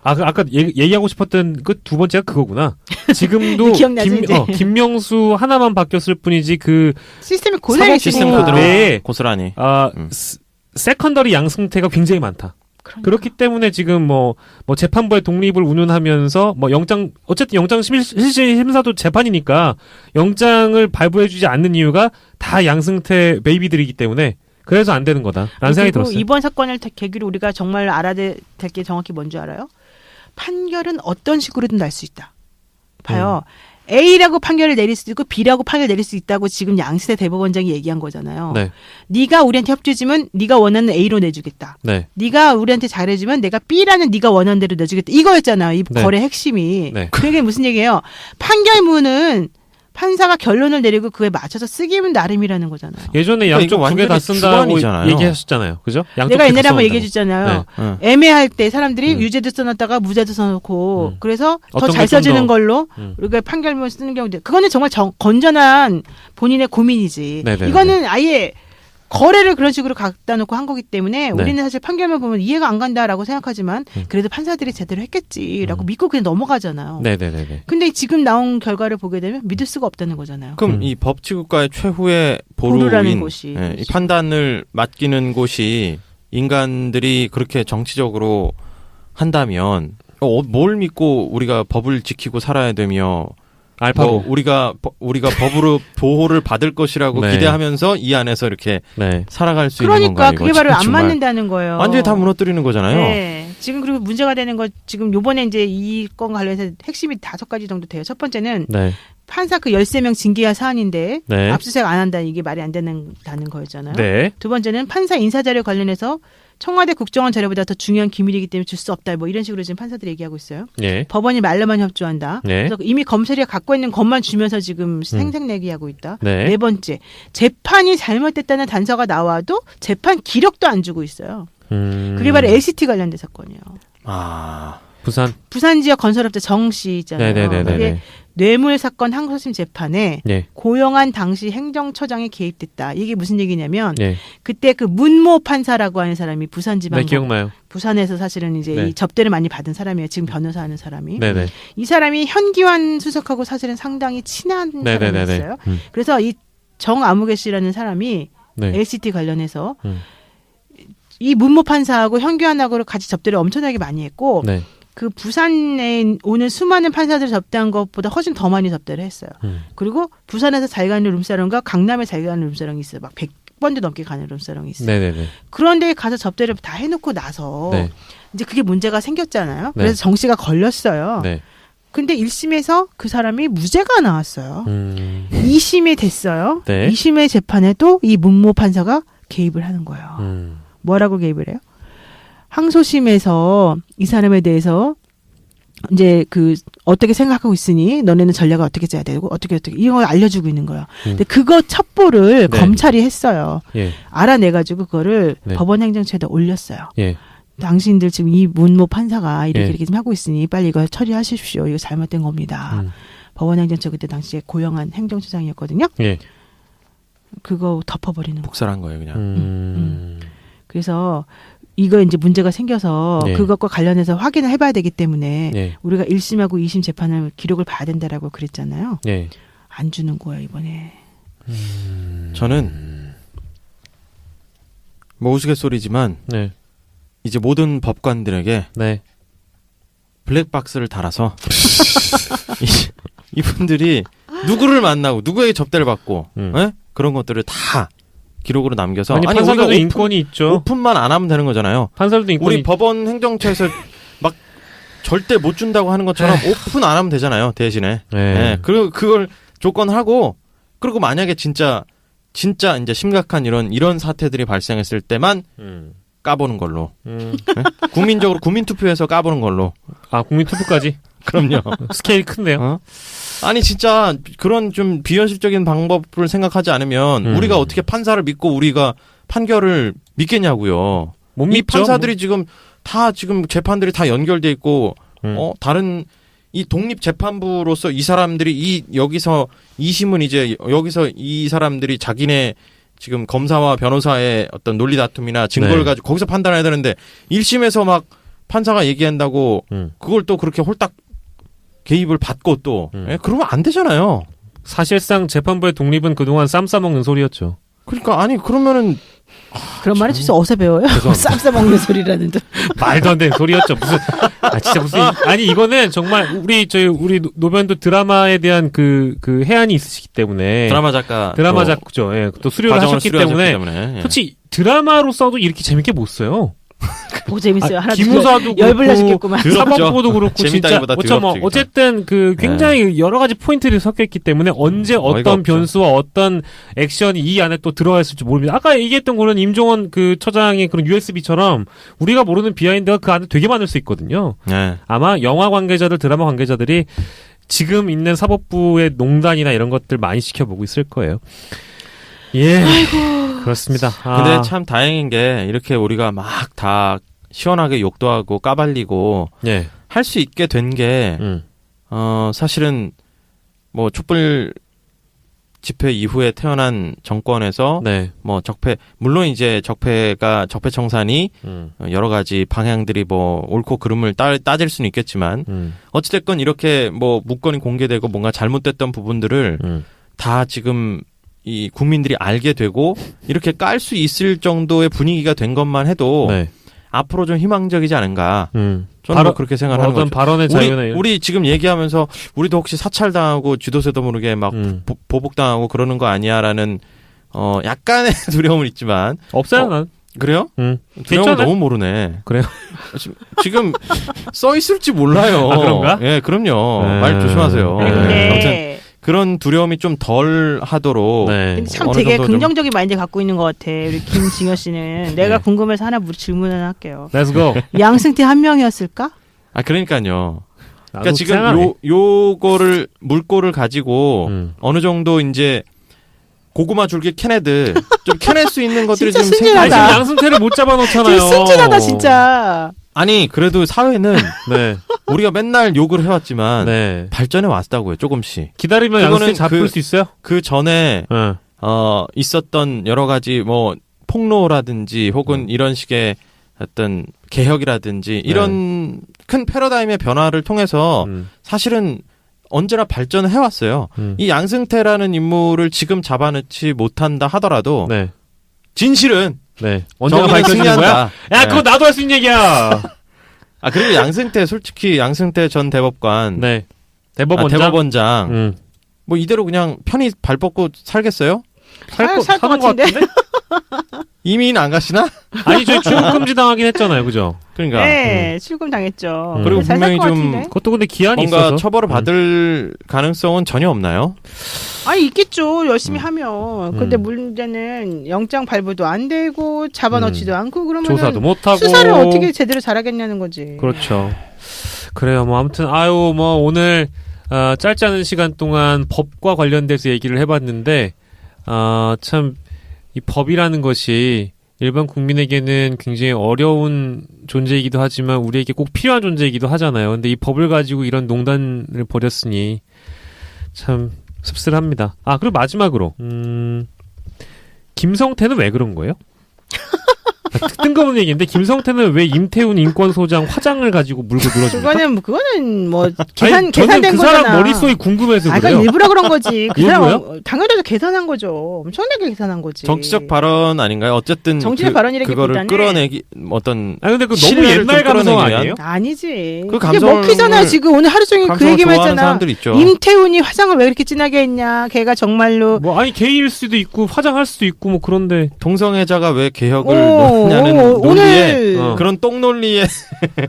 아까 얘기하고 싶었던 그 두 번째가 그거구나. 지금도 기억나죠, 이제? 김명수 하나만 바뀌었을 뿐이지 그 시스템이 고스란히 사법 시스템 네. 그대로 네. 고스란히. 세컨더리 양승태가 굉장히 많다. 그러니까. 그렇기 때문에 지금 뭐 재판부의 독립을 운운하면서 어쨌든 영장 실질 심사도 재판이니까 영장을 발부해주지 않는 이유가 다 양승태 베이비들이기 때문에 그래서 안 되는 거다라는 생각이 들었어요. 이번 사건을 계기로 우리가 정말 알아야 될 게 정확히 뭔지 알아요? 판결은 어떤 식으로든 날 수 있다. 봐요. A라고 판결을 내릴 수도 있고 B라고 판결을 내릴 수 있다고 지금 양승태 대법원장이 얘기한 거잖아요. 네. 네가 우리한테 협조해주면 네가 원하는 A로 내주겠다. 네. 네가 우리한테 잘해주면 내가 B라는 네가 원하는 대로 내주겠다. 이거였잖아요. 이 네. 거래 핵심이. 네. 그게 무슨 얘기예요? 판결문은 판사가 결론을 내리고 그에 맞춰서 쓰기면 나름이라는 거잖아요. 예전에 그러니까 양쪽 이거 두 개 다 완전히 쓴다고 주관이잖아요. 얘기하셨잖아요. 그죠? 양쪽 내가 다 옛날에 한번 써놓는다고. 얘기해줬잖아요. 네. 애매할 때 사람들이 유죄도 써놨다가 무죄도 써놓고 그래서 더 어떤 잘 게 좀 써지는 더- 걸로 우리가 판결문 쓰는 경우도 그거는 정말 건전한 본인의 고민이지. 네네네. 이거는 아예 거래를 그런 식으로 갖다 놓고 한 거기 때문에 네. 우리는 사실 판결만 보면 이해가 안 간다라고 생각하지만 그래도 판사들이 제대로 했겠지라고 믿고 그냥 넘어가잖아요. 네네네. 근데 지금 나온 결과를 보게 되면 믿을 수가 없다는 거잖아요. 그럼 이 법치국가의 최후의 보루라는 보루인 곳이. 이 판단을 맡기는 곳이 인간들이 그렇게 정치적으로 한다면 뭘 믿고 우리가 법을 지키고 살아야 되며 알파고. 우리가 법으로 보호를 받을 것이라고 네. 기대하면서 이 안에서 이렇게 네. 살아갈 수 있는 그러니까 건가? 그게 바로 안 맞는다는 거예요. 완전히 다 무너뜨리는 거잖아요. 네. 지금 그리고 문제가 되는 거 지금 요번에 이제 이 건과 관련해서 핵심이 5가지 정도 돼요. 첫 번째는 네. 판사 그 13명 징계할 사안인데 네. 압수수색 안 한다 이게 말이 안 된다는 거였잖아요. 네. 두 번째는 판사 인사자료 관련해서 청와대 국정원 자료보다 더 중요한 기밀이기 때문에 줄 수 없다. 뭐 이런 식으로 지금 판사들이 얘기하고 있어요. 예. 법원이 말로만 협조한다. 네. 그래서 이미 검찰이 갖고 있는 것만 주면서 지금 생색내기하고 있다. 네. 네 번째, 재판이 잘못됐다는 단서가 나와도 재판 기록도 안 주고 있어요. 그게 바로 LCT 관련된 사건이에요. 부산 지역 건설업자 정 씨 있잖아요. 네네네네. 그게 뇌물 사건 항소심 재판에 예. 고용한 당시 행정처장이 개입됐다. 이게 무슨 얘기냐면 예. 그때 그 문모 판사라고 하는 사람이 부산지방 네, 기억나요. 부산에서 사실은 이제 네. 이 접대를 많이 받은 사람이에요. 지금 변호사 하는 사람이. 네네. 이 사람이 현기환 수석하고 사실은 상당히 친한 네네네네. 사람이었어요. 그래서 이 정아무개 씨라는 사람이 네. LCT 관련해서 이 문모 판사하고 현기환하고 같이 접대를 엄청나게 많이 했고 네. 그 부산에 오는 수많은 판사들을 접대한 것보다 훨씬 더 많이 접대를 했어요. 그리고 부산에서 잘 가는 룸사롱과 강남에 잘 가는 룸사롱이 있어요. 막 100번도 넘게 가는 룸사롱이 있어요. 네네네. 그런데 가서 접대를 다 해놓고 나서 네. 이제 그게 문제가 생겼잖아요. 네. 그래서 정 씨가 걸렸어요. 네. 근데 1심에서 그 사람이 무죄가 나왔어요. 2심이 됐어요. 네. 2심의 재판에도 이 문모 판사가 개입을 하는 거예요. 뭐라고 개입을 해요? 항소심에서 이 사람에 대해서 이제 그 어떻게 생각하고 있으니 너네는 전략을 어떻게 짜야 되고 어떻게 이걸 알려주고 있는 거예요. 근데 그거 첩보를 네. 검찰이 했어요. 예. 알아내가지고 그거를 네. 법원 행정처에다 올렸어요. 예. 당신들 지금 이 문모 판사가 이렇게 예. 이렇게 좀 하고 있으니 빨리 이거 처리하십시오. 이거 잘못된 겁니다. 법원 행정처 그때 당시에 고용한 행정처장이었거든요. 예. 그거 덮어버리는 거. 복사한 거예요, 그냥. 그래서 이거 이제 문제가 생겨서 네. 그것과 관련해서 확인을 해봐야 되기 때문에 네. 우리가 1심하고 2심 재판을 기록을 봐야 된다라고 그랬잖아요. 예. 안 주는 거예요 이번에. 저는 뭐 우스갯소리지만 네. 이제 모든 법관들에게 네. 블랙박스를 달아서 이분들이 누구를 만나고 누구에게 접대를 받고 예? 그런 것들을 다 기록으로 남겨서 아니, 판사들도 우리가 인권이 있죠. 오픈만 안 하면 되는 거잖아요. 판사들도 인권이 우리 법원 행정처에서 막 절대 못 준다고 하는 것처럼 오픈 안 하면 되잖아요. 대신에. 네. 예, 그리고 그걸 조건하고 그리고 만약에 진짜 이제 심각한 이런 사태들이 발생했을 때만 까보는 걸로. 예? 국민적으로 국민투표에서 까보는 걸로. 아, 국민투표까지? 그럼요. 스케일이 큰데요. 아니 진짜 그런 좀 비현실적인 방법을 생각하지 않으면 우리가 어떻게 판사를 믿고 우리가 판결을 믿겠냐고요. 못 이 믿죠. 판사들이 지금 다 지금 재판들이 다 연결돼 있고 다른 이 독립 재판부로서 이 사람들이 여기서 2심은 이제 여기서 이 사람들이 자기네 지금 검사와 변호사의 어떤 논리 다툼이나 증거를 가지고 거기서 판단해야 되는데 1심에서 막 판사가 얘기한다고 그걸 또 그렇게 홀딱 개입을 받고 또 그러면 안 되잖아요. 사실상 재판부의 독립은 그동안 쌈 싸먹는 소리였죠. 그러니까 아니 그러면은 그런 말을 진짜 어디서 배워요? 쌈 싸먹는 소리라는 또. 말도 안 되는 소리였죠. 무슨 진짜 무슨 아니 이거는 정말 우리 노변도 드라마에 대한 그 해안이 있으시기 때문에 드라마 작가죠. 예. 또 수료를 하셨기 때문에 솔직히 드라마로 써도 이렇게 재밌게 못 써요. 뭐 재밌어요. 하나 기무사도 열불나시겠구만. 사법부도 그렇고 진짜 더럽죠, 어쨌든 그 굉장히 여러 가지 포인트들이 섞여 있기 때문에 언제 어떤 변수와 어떤 액션이 이 안에 또 들어가 있을지 모릅니다. 아까 얘기했던 거는 임종원 그 처장의 그런 USB처럼 우리가 모르는 비하인드가 그 안에 되게 많을 수 있거든요. 네. 아마 영화 관계자들, 드라마 관계자들이 지금 있는 사법부의 농단이나 이런 것들 많이 지켜보고 있을 거예요. 예. 아이고. 그렇습니다. 근데 참 다행인 게 이렇게 우리가 막 다 시원하게 욕도 하고 까발리고 할 수 있게 된 게 사실은 뭐 촛불 집회 이후에 태어난 정권에서 뭐 물론 이제 적폐청산이 여러 가지 방향들이 뭐 옳고 그름을 따질 수는 있겠지만 어찌됐건 이렇게 뭐 문건이 공개되고 뭔가 잘못됐던 부분들을 다 지금 이 국민들이 알게 되고 이렇게 깔 수 있을 정도의 분위기가 된 것만 해도 앞으로 좀 희망적이지 않은가. 저는 뭐 그렇게 생각하는 거죠. 발언의 자유는 우리 지금 얘기하면서 우리도 혹시 사찰당하고 쥐도새도 모르게 막 보복당하고 그러는 거 아니야라는 약간의 두려움은 있지만 없어요. 난. 그래요? 두려움 너무 모르네. 그래요? 지금 써 있을지 몰라요. 아, 그런가? 예, 그럼요. 말 조심하세요. 아무튼 그런 두려움이 좀 덜 하도록. 참 되게 긍정적인 마인드 갖고 있는 것 같아. 우리 김징여 씨는. 내가 궁금해서 하나 질문을 할게요. Let's go. 양승태 한 명이었을까? 아, 그러니까요. 그러니까 지금 요거를 물꼬를 가지고 어느 정도 이제 고구마 줄기 캐내듯 좀 캐낼 수 있는 것들이 좀 생겨나다. 지금 양승태를 못 잡아놓잖아요. 순진하다 진짜. 아니 그래도 사회는 우리가 맨날 욕을 해왔지만 발전해 왔다고요. 조금씩. 기다리면 양승태 잡을 수 있어요? 그 전에 있었던 여러 가지 뭐 폭로라든지 혹은 이런 식의 어떤 개혁이라든지 이런 큰 패러다임의 변화를 통해서 사실은 언제나 발전을 해왔어요. 이 양승태라는 인물을 지금 잡아내지 못한다 하더라도 진실은 언제나 밝혀지는 거야? 야, 그거 나도 할 수 있는 얘기야. 아, 그리고 솔직히 양승태 전 대법관. 대법원장. 뭐 이대로 그냥 편히 발 뻗고 살겠어요? 살 것 같은데? 이민 안 가시나? 아니, 저희 출국 금지 당하긴 했잖아요, 그죠? 그러니까. 네, 출금 당했죠. 그리고 분명히 좀 그것도 근데 기한이 뭔가 있어서 처벌을 받을 가능성은 전혀 없나요? 아니 있겠죠. 열심히 하면. 근데 문제는 영장 발부도 안 되고 잡아넣지도 않고 그러면 조사도 못 하고 수사를 어떻게 제대로 잘하겠냐는 거지. 그렇죠. 그래요. 뭐 아무튼 뭐 오늘 짧지 않은 시간 동안 법과 관련돼서 얘기를 해봤는데 참 이 법이라는 것이 일반 국민에게는 굉장히 어려운 존재이기도 하지만 우리에게 꼭 필요한 존재이기도 하잖아요. 근데 이 법을 가지고 이런 농단을 벌였으니 참 씁쓸합니다. 그리고 마지막으로 김성태는 왜 그런 거예요? 뜬금없는 얘기인데 김성태는 왜 임태훈 인권소장 화장을 가지고 물고 늘어집니까? 그거는 뭐 계산된 그 거잖아. 사람 머릿속이 궁금해서 그래요. 그러니까 일부러 그런 거지. 그 일부러요? 사람 당연히 계산한 거죠. 엄청나게 계산한 거지. 정치적 발언 아닌가요? 어쨌든 정치적 발언이라기보다는 그거를 끌어내기 어떤. 근데 그 너무 옛날 감성 아니에요? 아니지. 그 그게 먹히잖아. 지금 오늘 하루 종일 그 얘기만 했잖아. 임태훈이 화장을 왜 이렇게 진하게 했냐. 걔가 정말로 뭐 게이일 수도 있고 화장할 수도 있고 뭐 그런데 동성애자가 왜 개혁을 하냐는 논리에 그런 똥 논리에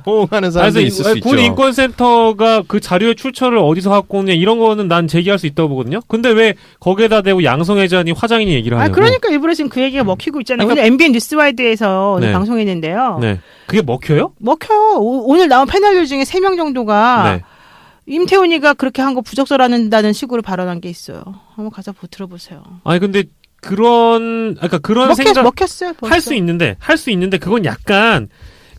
호응하는 사람들이 있을 수 있죠. 군 인권센터가 그 자료의 출처를 어디서 갖고 오냐 이런 거는 난 제기할 수 있다고 보거든요. 근데 왜 거기에다 대고 양성애자니 화장이니 얘기를 하냐고. 그러니까 일부러 지금 그 얘기가 먹히고 있잖아요. 오늘 MBN 뉴스와이드에서 오늘 방송했는데요. 그게 먹혀요? 먹혀요. 오늘 나온 패널 중에 3명 정도가 임태훈이가 그렇게 한 거 부적절하다는 식으로 발언한 게 있어요. 한번 가서 들어보세요. 근데 그런 생각 먹혔어요. 할 수 있는데 그건 약간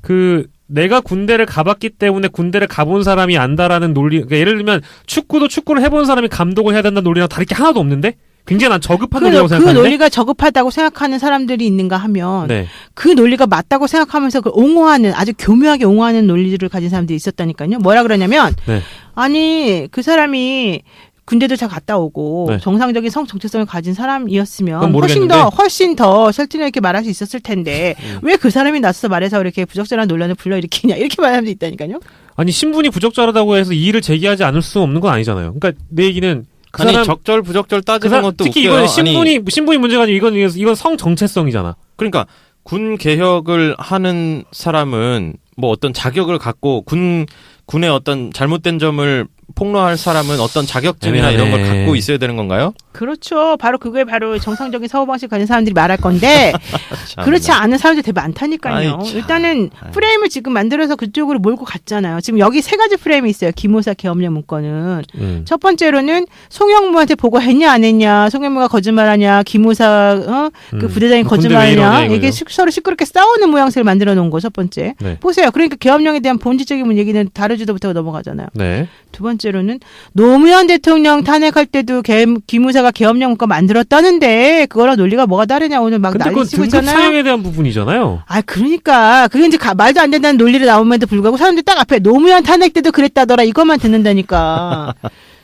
그 내가 군대를 가봤기 때문에 군대를 가본 사람이 안다라는 논리. 그러니까 예를 들면 축구도 축구를 해본 사람이 감독을 해야 된다는 논리랑 다를 게 하나도 없는데 굉장히 난 저급한 논리라고 생각하는데. 그 논리가 저급하다고 생각하는 사람들이 있는가 하면 네. 그 논리가 맞다고 생각하면서 그 옹호하는 아주 교묘하게 옹호하는 논리를 가진 사람들이 있었다니까요. 뭐라 그러냐면 네. 아니 그 사람이 군대도 잘 갔다 오고 네. 정상적인 성 정체성을 가진 사람이었으면 모르겠는데. 훨씬 더 설득력 있게 말할 수 있었을 텐데 왜 그 사람이 나서서 말해서 이렇게 부적절한 논란을 불러일으키냐 이렇게 말하는 사람도 있다니까요. 아니 신분이 부적절하다고 해서 이의를 제기하지 않을 수 없는 건 아니잖아요. 그러니까 내 얘기는 그 아니 사람 적절 부적절 따지는 것도 특히 웃겨요. 이건 신분이 문제가 아니고 이건 성 정체성이잖아. 그러니까 군 개혁을 하는 사람은 뭐 어떤 자격을 갖고 군의 어떤 잘못된 점을 폭로할 사람은 어떤 자격증이나 이런 걸 갖고 있어야 되는 건가요? 그렇죠. 바로 그게 바로 정상적인 사고방식 가진 사람들이 말할 건데 그렇지 않은 사람들이 되게 많다니까요. 일단은 프레임을 지금 만들어서 그쪽으로 몰고 갔잖아요. 지금 여기 세 가지 프레임이 있어요. 기무사 계엄령 문건은. 첫 번째로는 송영무한테 보고했냐 안 했냐. 송영무가 거짓말하냐. 기무사 그 부대장이 거짓말하냐. 이게 서로 시끄럽게 싸우는 모양새를 만들어 놓은 거 첫 번째. 네. 보세요. 그러니까 계엄령에 대한 본질적인 얘기는 다루지도 못하고 넘어가잖아요. 네. 두 번째로는 노무현 대통령 탄핵할 때도 기무사가 계엄령 문건 만들었다는데 그거랑 논리가 뭐가 다르냐 오늘 막 근데 난리 그건 치고 등급 있잖아요. 사형에 대한 부분이잖아요. 아 그러니까 그게 이제 말도 안 된다는 논리를 나옴에도 불구하고 사람들이 딱 앞에 노무현 탄핵 때도 그랬다더라 이것만 듣는다니까.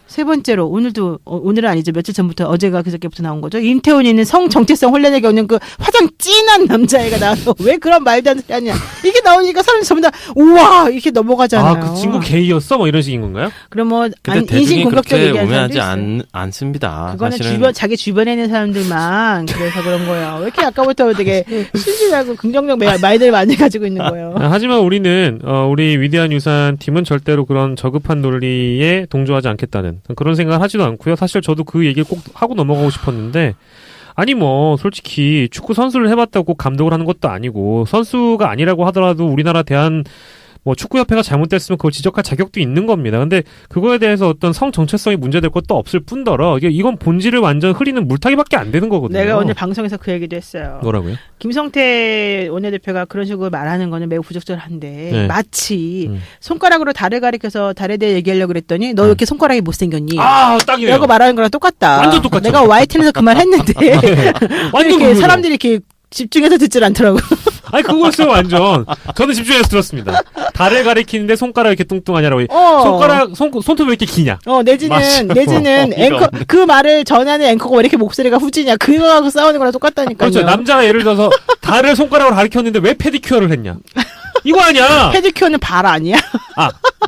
세 번째로 오늘은 아니죠. 며칠 전부터 어제가 그저께부터 나온 거죠. 임태훈이는 성 정체성 혼란에 겪는 그 화장 진한 남자애가 나와서 왜 그런 말도 안 되냐 하냐. 이게 나오니까 사람들이 전부 다 우와 이렇게 넘어가잖아요. 아, 그 친구 게이였어? 뭐 이런 식인 건가요? 그럼 뭐 근데 인신 공격적 그렇게 얘기하는 오해하지 사람도 있어요. 않습니다. 그거는 사실은 자기 주변에 있는 사람들만 그래서 그런 거예요. 왜 이렇게 아까부터 되게 순진하고 긍정적 말들을 많이 가지고 있는 거예요. 하지만 우리는 우리 위대한 유산 팀은 절대로 그런 저급한 논리에 동조하지 않겠다는 그런 생각을 하지도 않고요. 사실 저도 그 얘기를 꼭 하고 넘어가고 싶었는데 아니 뭐 솔직히 축구 선수를 해봤다고 꼭 감독을 하는 것도 아니고 선수가 아니라고 하더라도 우리나라 뭐 축구협회가 잘못됐으면 그걸 지적할 자격도 있는 겁니다. 근데 그거에 대해서 어떤 성 정체성이 문제될 것도 없을 뿐더러 이건 본질을 완전 흐리는 물타기밖에 안 되는 거거든요. 내가 오늘 방송에서 그 얘기도 했어요. 뭐라고요? 김성태 원내대표가 그런 식으로 말하는 거는 매우 부적절한데 네. 마치 손가락으로 달을 가리켜서 달에 대해 얘기하려고 그랬더니 너 이렇게 손가락이 못생겼니? 아, 딱이네요. 라고 말하는 거랑 똑같다. 완전 똑같죠. 내가 YTN에서 그 말 했는데 완전 이렇게 그거죠. 사람들이 이렇게 집중해서 듣질 않더라고. 아니 그거였어요 완전. 저는 집중해서 들었습니다. 달을 가리키는데 손가락 이렇게 뚱뚱하냐라고. 손톱 왜 이렇게 기냐. 내지는 앵커 그 말을 전하는 앵커가 왜 이렇게 목소리가 후지냐. 그거하고 싸우는 거랑 똑같다니까요. 그렇죠. 남자가 예를 들어서 달을 손가락으로 가리켰는데 왜 페디큐어를 했냐. 이거 아니야. 페디큐어는 발 아니야?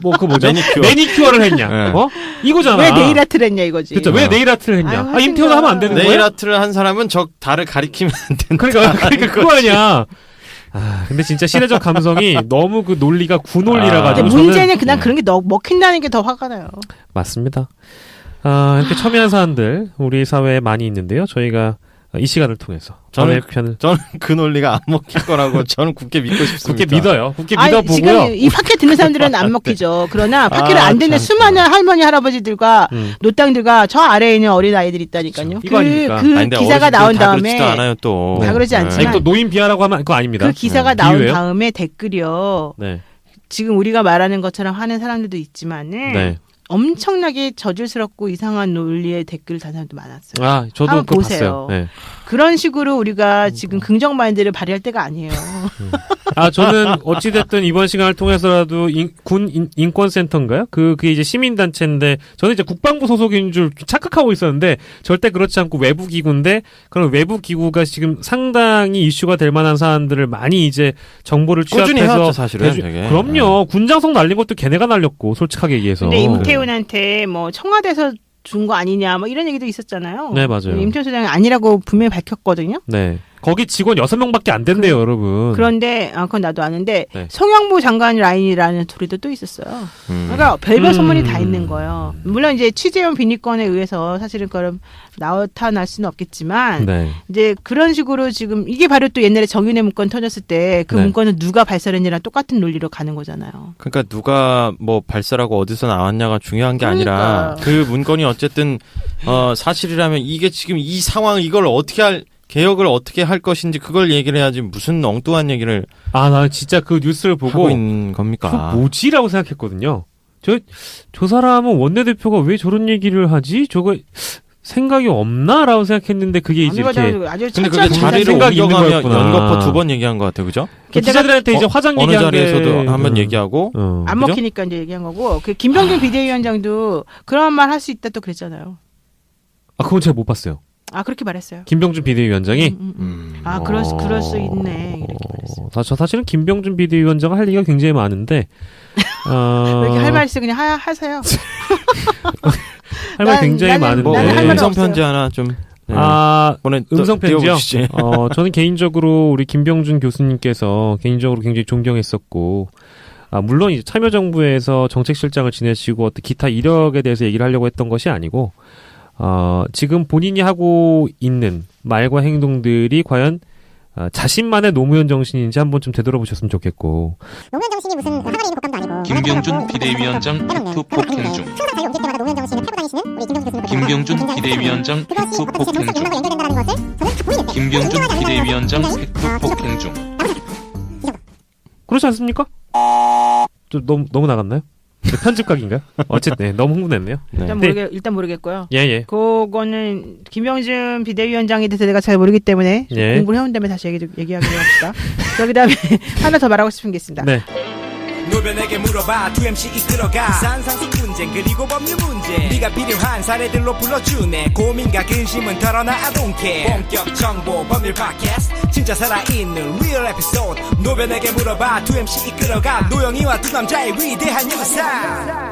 뭐 그 뭐죠? 매니큐어를 했냐. 네. 왜 이거잖아. 네일 아트를 했냐 이거지. 그렇죠. 왜 네일 아트를 했냐. 아유, 임태훈 하면 안 되는 거예요? 네일 아트를 한 사람은 달을 가리키면 안 된다. 그러니까 그거 아니야. 근데 진짜 시대적 감성이 너무 그 논리가 구논리라 가지고 문제는 그냥 그런 게 먹힌다는 게 더 화가 나요. 맞습니다. 이렇게 첨예한 사안들 우리 사회에 많이 있는데요. 저희가 이 시간을 통해서 저는 그 논리가 안 먹힐 거라고 저는 굳게 믿고 싶습니다. 굳게 믿어요. 굳게 믿어보고요. 지금 이 팟캐 듣는 사람들은 안 먹히죠. 그러나 팟캐를 안 듣는 수많은 할머니 할아버지들과 노땅들과 저 아래에 있는 어린 아이들이 있다니까요. 그 기사가 나온 다음에 다 않아요 또. 다 그러지 않지만 또 노인 비하라고 하면 그거 아닙니다. 그 기사가 나온 비유예요? 다음에 댓글이요. 네. 지금 우리가 말하는 것처럼 하는 사람들도 있지만은 엄청나게 저질스럽고 이상한 논리의 댓글 단 사람도 많았어요. 저도 한번 그거 보세요. 봤어요. 네. 그런 식으로 우리가 지금 긍정 마인드를 발휘할 때가 아니에요. 저는 어찌됐든 이번 시간을 통해서라도 군 인권센터인가요? 그게 이제 시민단체인데, 저는 이제 국방부 소속인 줄 착각하고 있었는데, 절대 그렇지 않고 외부기구인데, 그런 외부기구가 지금 상당히 이슈가 될 만한 사안들을 많이 이제 정보를 꾸준히 취합해서. 해왔죠, 사실은. 되게. 그럼요. 군장성 날린 것도 걔네가 날렸고, 솔직하게 얘기해서. 근데 임태훈한테 뭐 청와대에서 준 거 아니냐 뭐 이런 얘기도 있었잖아요. 네, 맞아요. 임태훈 소장이 아니라고 분명히 밝혔거든요. 네. 거기 직원 6명밖에 안 된대요, 여러분. 그런데 그건 나도 아는데 네. 송영무 장관 라인이라는 소리도 또 있었어요. 그러니까 별별 소문이 다 있는 거예요. 물론 이제 취재원 비리건에 의해서 사실은 그럼 나타날 수는 없겠지만 이제 그런 식으로 지금 이게 바로 또 옛날에 정윤회 문건 터졌을 때 그 문건은 누가 발설했냐랑 똑같은 논리로 가는 거잖아요. 그러니까 누가 뭐 발설하고 어디서 나왔냐가 중요한 게 아니라 그 문건이 어쨌든 사실이라면 이게 지금 이 상황 이걸 어떻게 개혁을 어떻게 할 것인지 그걸 얘기를 해야지 무슨 엉뚱한 얘기를 나 진짜 그 뉴스를 보고 하고 있는 겁니까? 그 뭐지라고 생각했거든요. 저 사람은 원내대표가 왜 저런 얘기를 하지? 저거 생각이 없나라고 생각했는데 그게 이제 이렇게 근데 그게 자리를 옮겨가며 연거푸 2번 얘기한 것 같아요, 그죠? 기자들한테 이제 화장 얘기한 어느 자리에서도 한번 얘기하고 안 그죠? 먹히니까 이제 얘기한 거고 그 김병준 비대위원장도 그런 말 할 수 있다 또 그랬잖아요. 그건 제가 못 봤어요. 그렇게 말했어요. 김병준 비대위원장이 그럴 수 있네 이렇게 말했어요. 사실은 김병준 비대위원장은 할 얘기가 굉장히 많은데 왜 이렇게 할 말 있어 그냥 하세요. 할 말 굉장히 많은데 음성 편지 하나 좀 음성 편지요. 저는 개인적으로 우리 김병준 교수님께서 개인적으로 굉장히 존경했었고 물론 이제 참여정부에서 정책실장을 지내시고 어떤 기타 이력에 대해서 얘기를 하려고 했던 것이 아니고 지금 본인이 하고 있는 말과 행동들이 과연 자신만의 노무현 정신인지 한번 좀 되돌아보셨으면 좋겠고. 노무현 정신이 무슨 항아리 있는 곶감도 아니고. 김병준 비대위원장 팩트 폭행 중. 항상 자유 옮길 때마다 노무현 정신을 패고 다니시는 우리 김병준 교수님. 김병준 비대위원장 팩트 폭행 중. 김병준 비대위원장 팩트 폭행 중. 그렇지 않습니까? 너무 나갔나요? 편집각인가요? 어쨌든 너무 흥분했네요. 일단 모르겠고요. 예. 그거는 김병준 비대위원장에 대해서 내가 잘 모르기 때문에 공부를 해온 다음에 다시 얘기하기로 합시다. 그다음에 하나 더 말하고 싶은 게 있습니다. 네. 노변에게 물어봐 2MC 이끌어가 산상식 분쟁 그리고 법률 문제 네가 필요한 사례들로 불러주네 고민과 근심은 털어놔 I don't care 본격 정보 법률 팟캐스트 진짜 살아있는 리얼 에피소드 노변에게 물어봐 2MC 이끌어가 노영이와 두 남자의 위대한 유산